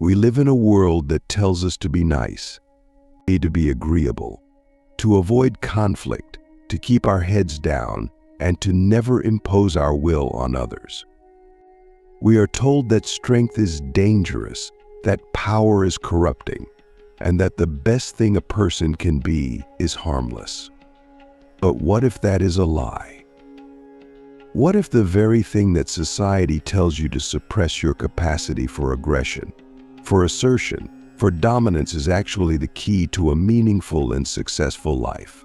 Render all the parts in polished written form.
We live in a world that tells us to be nice, to be agreeable, to avoid conflict, to keep our heads down, and to never impose our will on others. We are told that strength is dangerous, that power is corrupting, and that the best thing a person can be is harmless. But what if that is a lie? What if the very thing that society tells you to suppress your capacity for aggression, for assertion, for dominance is actually the key to a meaningful and successful life?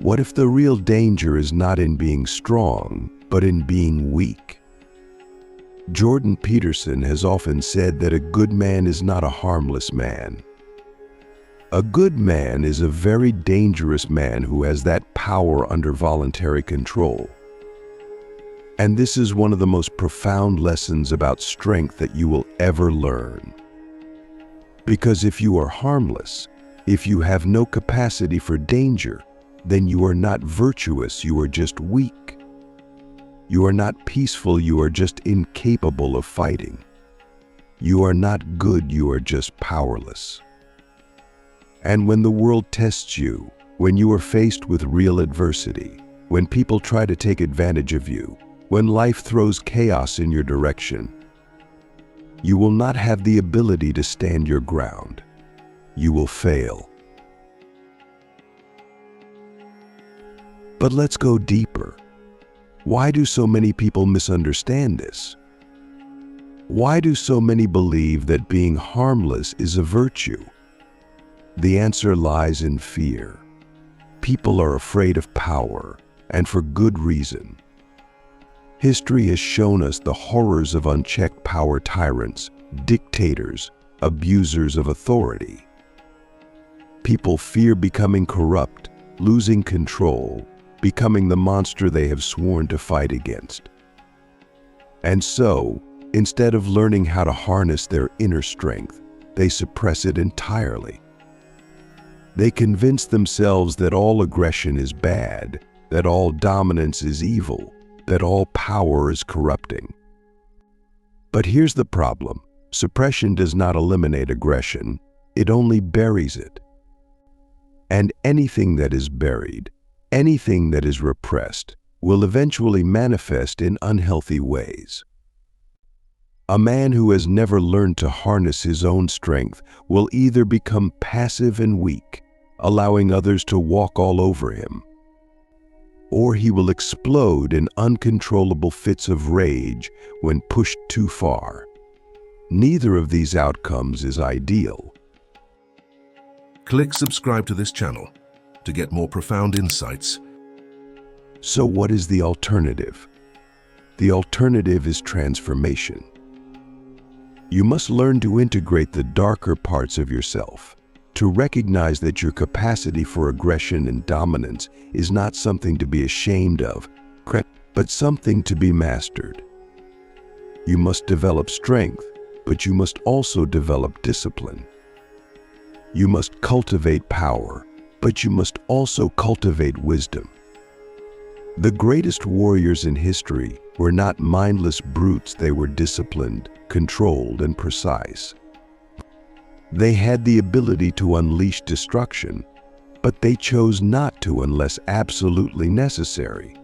What if the real danger is not in being strong, but in being weak? Jordan Peterson has often said that a good man is not a harmless man. A good man is a very dangerous man who has that power under voluntary control. And this is one of the most profound lessons about strength that you will ever learn. Because if you are harmless, if you have no capacity for danger, then you are not virtuous, you are just weak. You are not peaceful, you are just incapable of fighting. You are not good, you are just powerless. And when the world tests you, when you are faced with real adversity, when people try to take advantage of you, when life throws chaos in your direction, you will not have the ability to stand your ground. You will fail. But let's go deeper. Why do so many people misunderstand this? Why do so many believe that being harmless is a virtue? The answer lies in fear. People are afraid of power, and for good reason. History has shown us the horrors of unchecked power tyrants, dictators, abusers of authority. People fear becoming corrupt, losing control, becoming the monster they have sworn to fight against. And so, instead of learning how to harness their inner strength, they suppress it entirely. They convince themselves that all aggression is bad, that all dominance is evil, that all power is corrupting. But here's the problem. Suppression does not eliminate aggression, it only buries it. And anything that is buried, anything that is repressed, will eventually manifest in unhealthy ways. A man who has never learned to harness his own strength will either become passive and weak, allowing others to walk all over him, or he will explode in uncontrollable fits of rage when pushed too far. Neither of these outcomes is ideal. Click subscribe to this channel to get more profound insights. So what is the alternative? The alternative is transformation. You must learn to integrate the darker parts of yourself, to recognize that your capacity for aggression and dominance is not something to be ashamed of, but something to be mastered. You must develop strength, but you must also develop discipline. You must cultivate power, but you must also cultivate wisdom. The greatest warriors in history were not mindless brutes, they were disciplined, controlled, and precise. They had the ability to unleash destruction, but they chose not to unless absolutely necessary.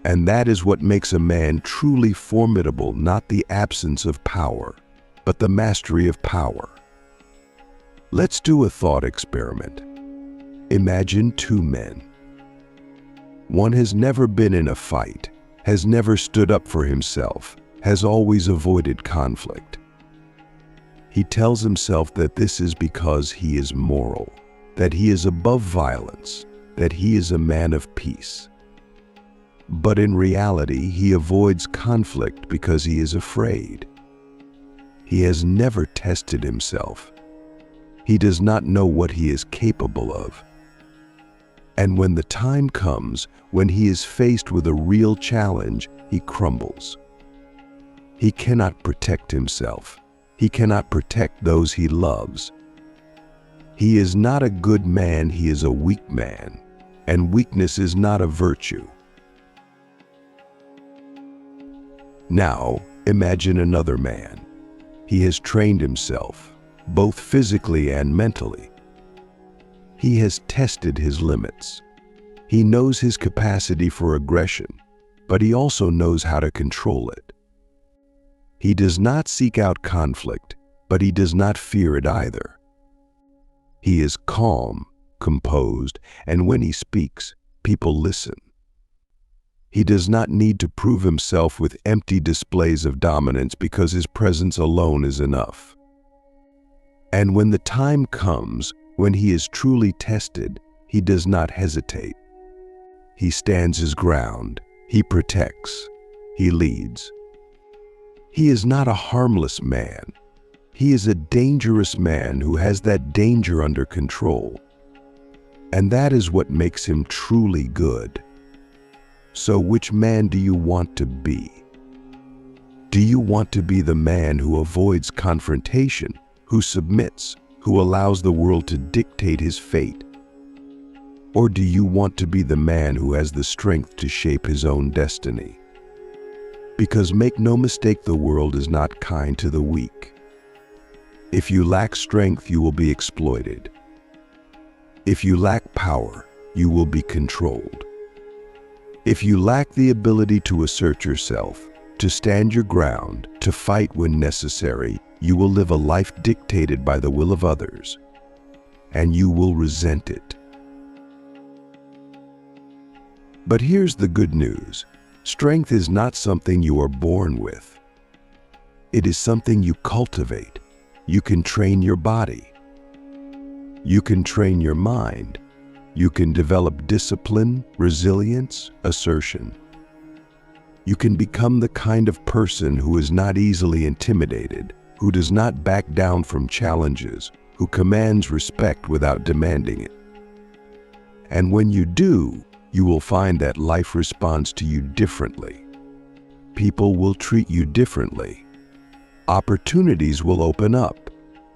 And that is what makes a man truly formidable, not the absence of power, but the mastery of power. Let's do a thought experiment. Imagine two men. One has never been in a fight, has never stood up for himself, has always avoided conflict. He tells himself that this is because he is moral, that he is above violence, that he is a man of peace. But in reality, he avoids conflict because he is afraid. He has never tested himself. He does not know what he is capable of. And when the time comes, when he is faced with a real challenge, he crumbles. He cannot protect himself. He cannot protect those he loves. He is not a good man, he is a weak man, and weakness is not a virtue. Now, imagine another man. He has trained himself, both physically and mentally. He has tested his limits. He knows his capacity for aggression, but he also knows how to control it. He does not seek out conflict, but he does not fear it either. He is calm, composed, and when he speaks, people listen. He does not need to prove himself with empty displays of dominance because his presence alone is enough. And when the time comes, when he is truly tested, he does not hesitate. He stands his ground, he protects, he leads. He is not a harmless man. He is a dangerous man who has that danger under control. And that is what makes him truly good. So which man do you want to be? Do you want to be the man who avoids confrontation, who submits, who allows the world to dictate his fate? Or do you want to be the man who has the strength to shape his own destiny? Because make no mistake, the world is not kind to the weak. If you lack strength, you will be exploited. If you lack power, you will be controlled. If you lack the ability to assert yourself, to stand your ground, to fight when necessary, you will live a life dictated by the will of others, and you will resent it. But here's the good news. Strength is not something you are born with. It is something you cultivate. You can train your body. You can train your mind. You can develop discipline, resilience, assertion. You can become the kind of person who is not easily intimidated, who does not back down from challenges, who commands respect without demanding it. And when you do, you will find that life responds to you differently. People will treat you differently. Opportunities will open up.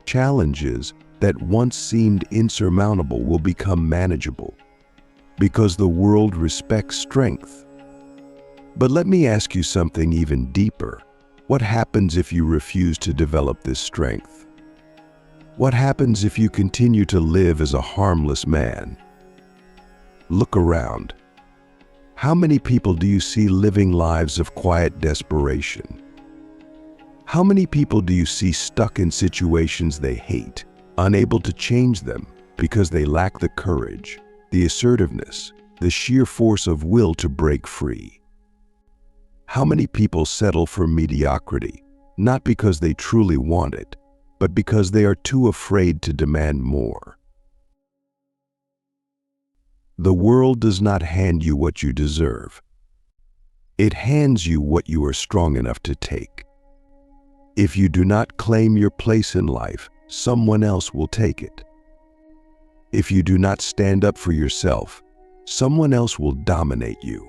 Challenges that once seemed insurmountable will become manageable, because the world respects strength. But let me ask you something even deeper. What happens if you refuse to develop this strength? What happens if you continue to live as a harmless man? Look around. How many people do you see living lives of quiet desperation? How many people do you see stuck in situations they hate, unable to change them because they lack the courage, the assertiveness, the sheer force of will to break free? How many people settle for mediocrity, not because they truly want it, but because they are too afraid to demand more? The world does not hand you what you deserve. It hands you what you are strong enough to take. If you do not claim your place in life, someone else will take it. If you do not stand up for yourself, someone else will dominate you.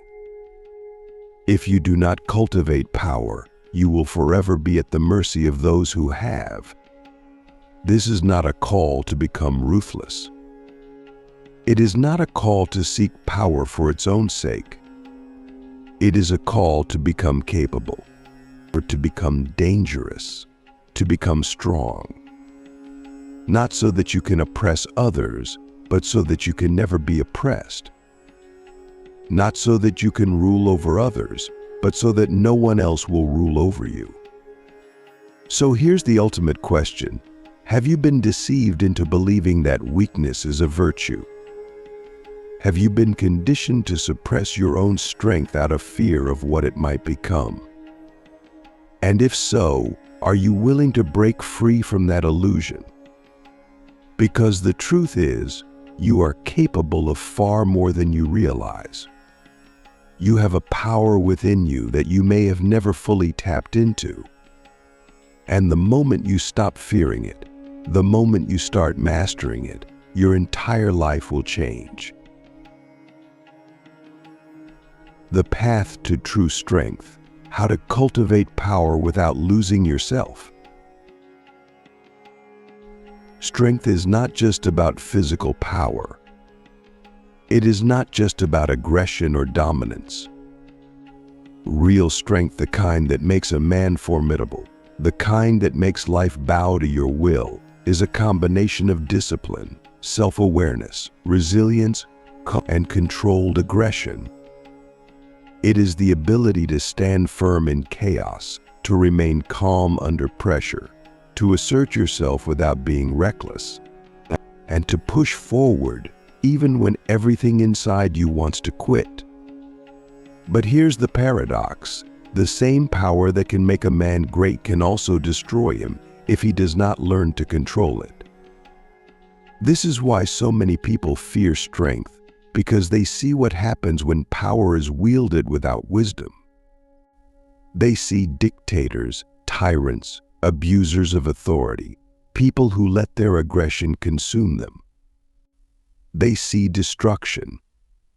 If you do not cultivate power, you will forever be at the mercy of those who have. This is not a call to become ruthless. It is not a call to seek power for its own sake. It is a call to become capable, or to become dangerous, to become strong. Not so that you can oppress others, but so that you can never be oppressed. Not so that you can rule over others, but so that no one else will rule over you. So here's the ultimate question. Have you been deceived into believing that weakness is a virtue? Have you been conditioned to suppress your own strength out of fear of what it might become? And if so, are you willing to break free from that illusion? Because the truth is, you are capable of far more than you realize. You have a power within you that you may have never fully tapped into. And the moment you stop fearing it, the moment you start mastering it, your entire life will change. The path to true strength, how to cultivate power without losing yourself. Strength is not just about physical power. It is not just about aggression or dominance. Real strength, the kind that makes a man formidable, the kind that makes life bow to your will, is a combination of discipline, self-awareness, resilience, and controlled aggression. It is the ability to stand firm in chaos, to remain calm under pressure, to assert yourself without being reckless, and to push forward even when everything inside you wants to quit. But here's the paradox. The same power that can make a man great can also destroy him if he does not learn to control it. This is why so many people fear strength, because they see what happens when power is wielded without wisdom. They see dictators, tyrants, abusers of authority, people who let their aggression consume them. They see destruction,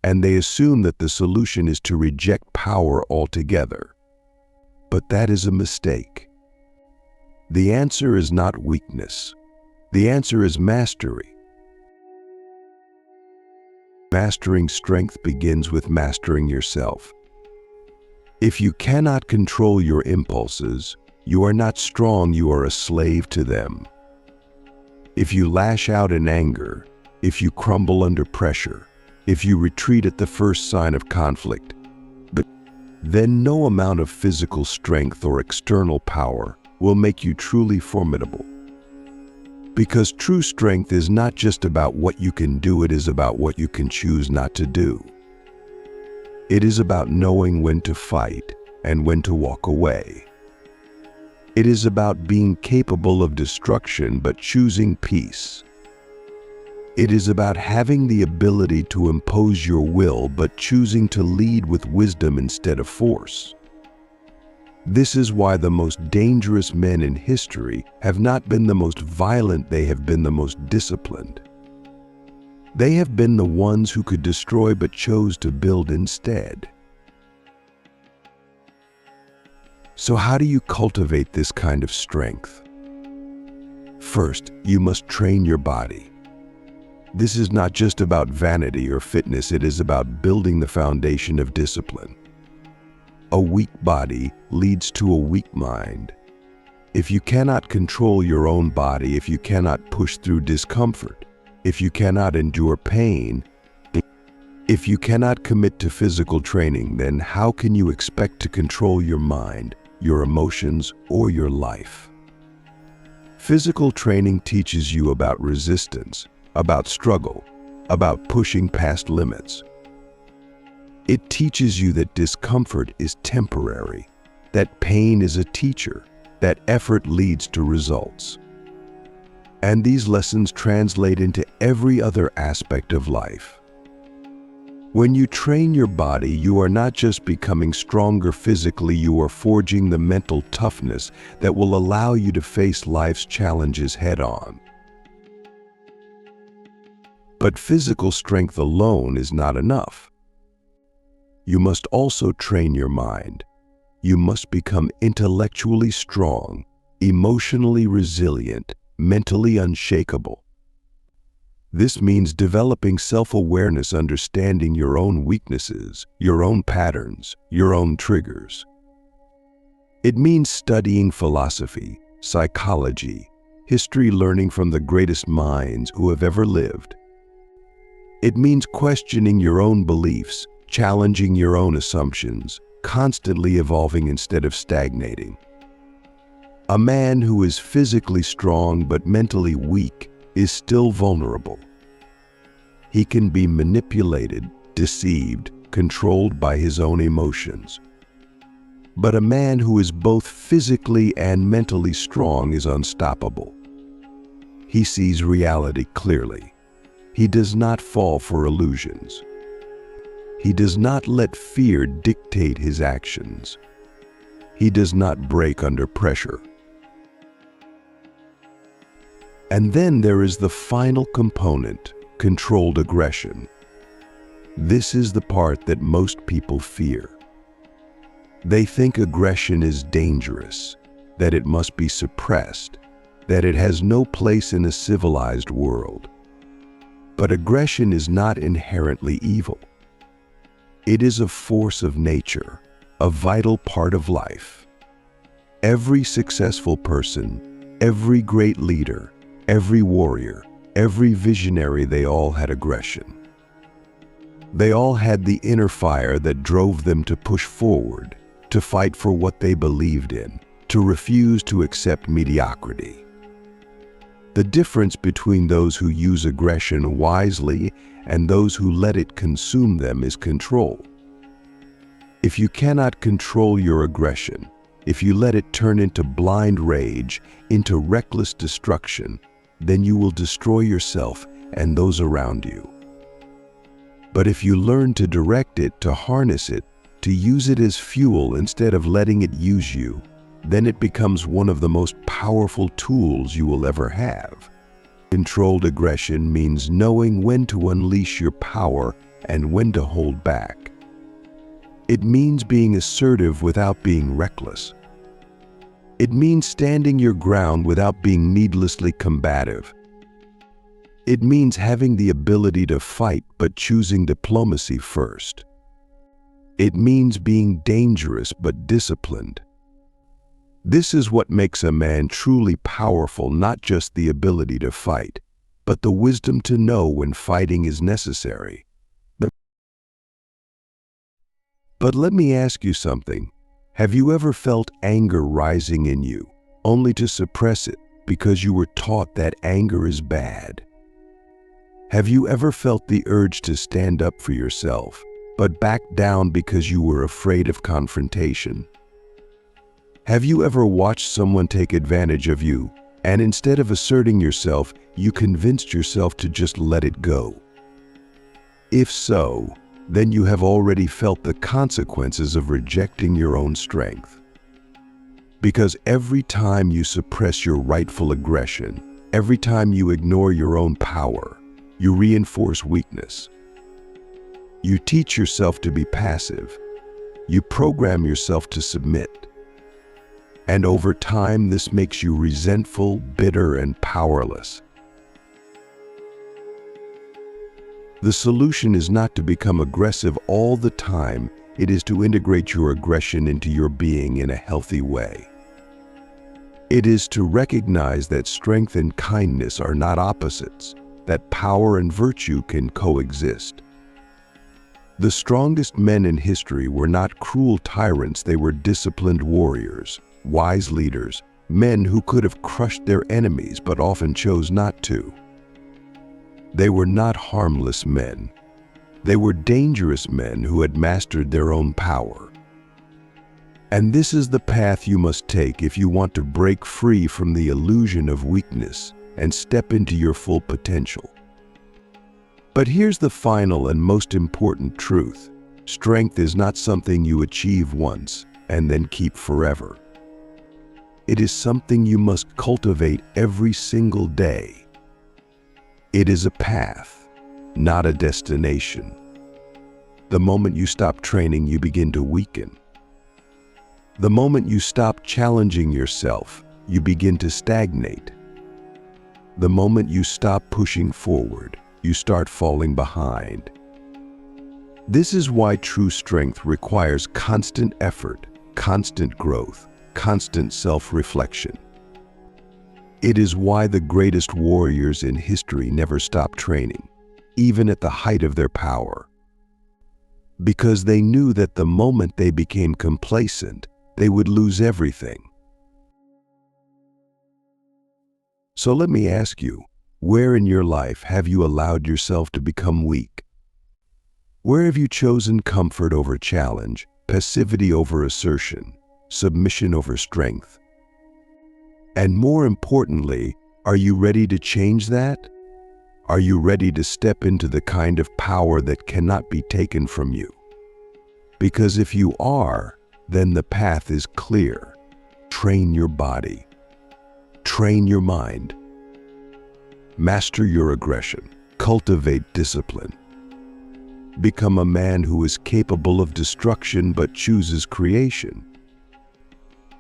and they assume that the solution is to reject power altogether. But that is a mistake. The answer is not weakness. The answer is mastery. Mastering strength begins with mastering yourself. If you cannot control your impulses, you are not strong, you are a slave to them. If you lash out in anger, if you crumble under pressure, if you retreat at the first sign of conflict, then no amount of physical strength or external power will make you truly formidable. Because true strength is not just about what you can do, it is about what you can choose not to do. It is about knowing when to fight and when to walk away. It is about being capable of destruction but choosing peace. It is about having the ability to impose your will but choosing to lead with wisdom instead of force. This is why the most dangerous men in history have not been the most violent, they have been the most disciplined. They have been the ones who could destroy but chose to build instead. So how do you cultivate this kind of strength? First, you must train your body. This is not just about vanity or fitness, it is about building the foundation of discipline. A weak body leads to a weak mind. If you cannot control your own body, if you cannot push through discomfort, if you cannot endure pain, if you cannot commit to physical training, then how can you expect to control your mind, your emotions, or your life? Physical training teaches you about resistance, about struggle, about pushing past limits. It teaches you that discomfort is temporary, that pain is a teacher, that effort leads to results. And these lessons translate into every other aspect of life. When you train your body, you are not just becoming stronger physically, you are forging the mental toughness that will allow you to face life's challenges head-on. But physical strength alone is not enough. You must also train your mind. You must become intellectually strong, emotionally resilient, mentally unshakable. This means developing self-awareness, understanding your own weaknesses, your own patterns, your own triggers. It means studying philosophy, psychology, history, learning from the greatest minds who have ever lived. It means questioning your own beliefs, challenging your own assumptions, constantly evolving instead of stagnating. A man who is physically strong but mentally weak is still vulnerable. He can be manipulated, deceived, controlled by his own emotions. But a man who is both physically and mentally strong is unstoppable. He sees reality clearly. He does not fall for illusions. He does not let fear dictate his actions. He does not break under pressure. And then there is the final component, controlled aggression. This is the part that most people fear. They think aggression is dangerous, that it must be suppressed, that it has no place in a civilized world. But aggression is not inherently evil. It is a force of nature, a vital part of life. Every successful person, every great leader, every warrior, every visionary, they all had aggression. They all had the inner fire that drove them to push forward, to fight for what they believed in, to refuse to accept mediocrity. The difference between those who use aggression wisely and those who let it consume them is control. If you cannot control your aggression, if you let it turn into blind rage, into reckless destruction, then you will destroy yourself and those around you. But if you learn to direct it, to harness it, to use it as fuel instead of letting it use you, then it becomes one of the most powerful tools you will ever have. Controlled aggression means knowing when to unleash your power and when to hold back. It means being assertive without being reckless. It means standing your ground without being needlessly combative. It means having the ability to fight but choosing diplomacy first. It means being dangerous but disciplined. This is what makes a man truly powerful, not just the ability to fight, but the wisdom to know when fighting is necessary. But let me ask you something. Have you ever felt anger rising in you, only to suppress it because you were taught that anger is bad? Have you ever felt the urge to stand up for yourself, but back down because you were afraid of confrontation? Have you ever watched someone take advantage of you, and instead of asserting yourself, you convinced yourself to just let it go? If so, then you have already felt the consequences of rejecting your own strength. Because every time you suppress your rightful aggression, every time you ignore your own power, you reinforce weakness. You teach yourself to be passive. You program yourself to submit. And over time, this makes you resentful, bitter, and powerless. The solution is not to become aggressive all the time. It is to integrate your aggression into your being in a healthy way. It is to recognize that strength and kindness are not opposites, that power and virtue can coexist. The strongest men in history were not cruel tyrants, they were disciplined warriors, wise leaders, men who could have crushed their enemies but often chose not to. They were not harmless men. They were dangerous men who had mastered their own power. And this is the path you must take if you want to break free from the illusion of weakness and step into your full potential. But here's the final and most important truth. Strength is not something you achieve once and then keep forever. It is something you must cultivate every single day. It is a path, not a destination. The moment you stop training, you begin to weaken. The moment you stop challenging yourself, you begin to stagnate. The moment you stop pushing forward, you start falling behind. This is why true strength requires constant effort, constant growth, constant self-reflection. It is why the greatest warriors in history never stopped training, even at the height of their power. Because they knew that the moment they became complacent, they would lose everything. So let me ask you, where in your life have you allowed yourself to become weak? Where have you chosen comfort over challenge, passivity over assertion, submission over strength? And more importantly, are you ready to change that? Are you ready to step into the kind of power that cannot be taken from you? Because if you are, then the path is clear. Train your body. Train your mind. Master your aggression. Cultivate discipline. Become a man who is capable of destruction but chooses creation.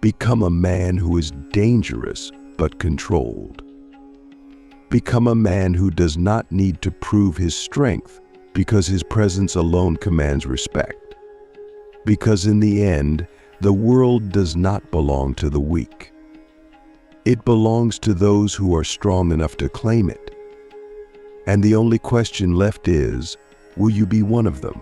Become a man who is dangerous but controlled. Become a man who does not need to prove his strength because his presence alone commands respect. Because in the end, The world does not belong to the weak. It belongs to those who are strong enough to claim it. And the only question left is, will you be one of them?